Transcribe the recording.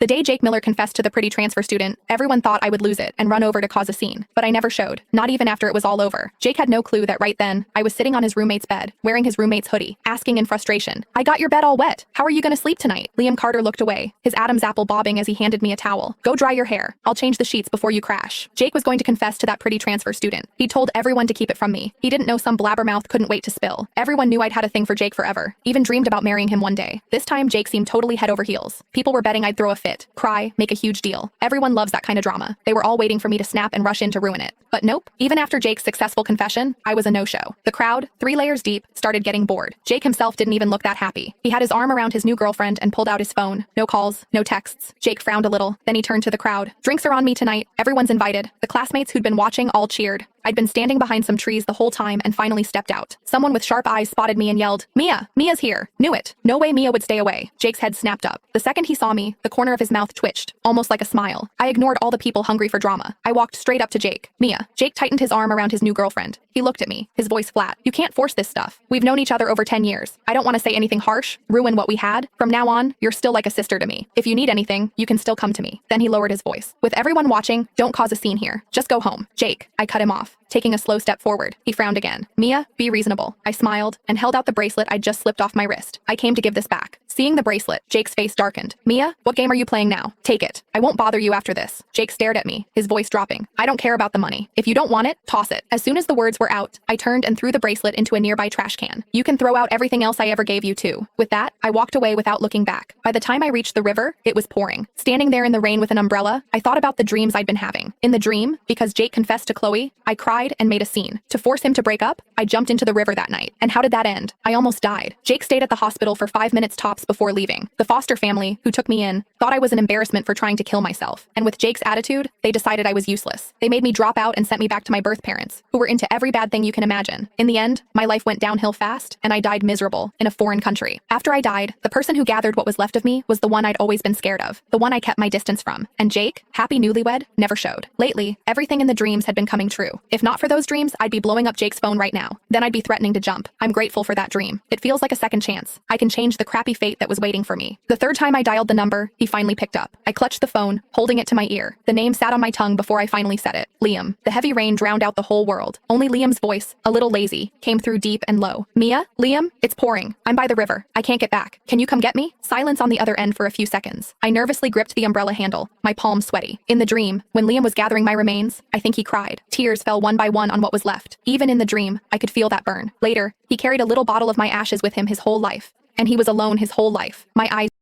The day Jake Miller confessed to the pretty transfer student, everyone thought I would lose it and run over to cause a scene. But I never showed, not even after it was all over. Jake had no clue that right then, I was sitting on his roommate's bed, wearing his roommate's hoodie, asking in frustration, "I got your bed all wet. How are you gonna sleep tonight?" Liam Carter looked away, his Adam's apple bobbing as he handed me a towel. "Go dry your hair. I'll change the sheets before you crash." Jake was going to confess to that pretty transfer student. He told everyone to keep it from me. He didn't know some blabbermouth couldn't wait to spill. Everyone knew I'd had a thing for Jake forever, even dreamed about marrying him one day. This time, Jake seemed totally head over heels. People were betting I'd throw a fit, cry, make a huge deal. Everyone loves that kind of drama. They were all waiting for me to snap and rush in to ruin it. But nope. Even after Jake's successful confession, I was a no-show. The crowd, 3 layers deep, started getting bored. Jake himself didn't even look that happy. He had his arm around his new girlfriend and pulled out his phone. No calls, no texts. Jake frowned a little, then he turned to the crowd. "Drinks are on me tonight. Everyone's invited." The classmates who'd been watching all cheered. I'd been standing behind some trees the whole time and finally stepped out. Someone with sharp eyes spotted me and yelled, "Mia! Mia's here!" Knew it. No way Mia would stay away. Jake's head snapped up. The second he saw me, the corner of his mouth twitched, almost like a smile. I ignored all the people hungry for drama. I walked straight up to Jake. "Mia." Jake tightened his arm around his new girlfriend. He looked at me, his voice flat. "You can't force this stuff. We've known each other over 10 years. I don't want to say anything harsh, ruin what we had. From now on, you're still like a sister to me. If you need anything, you can still come to me." Then he lowered his voice. "With everyone watching, don't cause a scene here. Just go home." "Jake." I cut him off, taking a slow step forward. He frowned again. "Mia, be reasonable." I smiled and held out the bracelet I'd just slipped off my wrist. I came to give this back. Seeing the bracelet, Jake's face darkened. "Mia, what game are you playing now? Take it. I won't bother you after this." Jake stared at me, his voice dropping. "I don't care about the money. If you don't want it, toss it." As soon as the words were out, I turned and threw the bracelet into a nearby trash can. "You can throw out everything else I ever gave you too." With that, I walked away without looking back. By the time I reached the river, it was pouring. Standing there in the rain with an umbrella, I thought about the dreams I'd been having. In the dream, because Jake confessed to Chloe, I cried and made a scene. To force him to break up, I jumped into the river that night. And how did that end? I almost died. Jake stayed at the hospital for 5 minutes tops before leaving. The foster family, who took me in, thought I was an embarrassment for trying to kill myself. And with Jake's attitude, they decided I was useless. They made me drop out and sent me back to my birth parents, who were into every bad thing you can imagine. In the end, my life went downhill fast, and I died miserable, in a foreign country. After I died, the person who gathered what was left of me was the one I'd always been scared of, the one I kept my distance from. And Jake, happy newlywed, never showed. Lately, everything in the dreams had been coming true. If not for those dreams, I'd be blowing up Jake's phone right now. Then I'd be threatening to jump. I'm grateful for that dream. It feels like a second chance. I can change the crappy fate that was waiting for me. The third time I dialed the number, he finally picked up. I clutched the phone, holding it to my ear. The name sat on my tongue before I finally said it. Liam. The heavy rain drowned out the whole world. Only Liam's voice, a little lazy, came through deep and low. "Mia? Liam? It's pouring. I'm by the river. I can't get back. Can you come get me?" Silence on the other end for a few seconds. I nervously gripped the umbrella handle, my palms sweaty. In the dream, when Liam was gathering my remains, I think he cried. Tears fell one by one on what was left. Even in the dream, I could feel that burn. Later, he carried a little bottle of my ashes with him his whole life. And he was alone his whole life. My eyes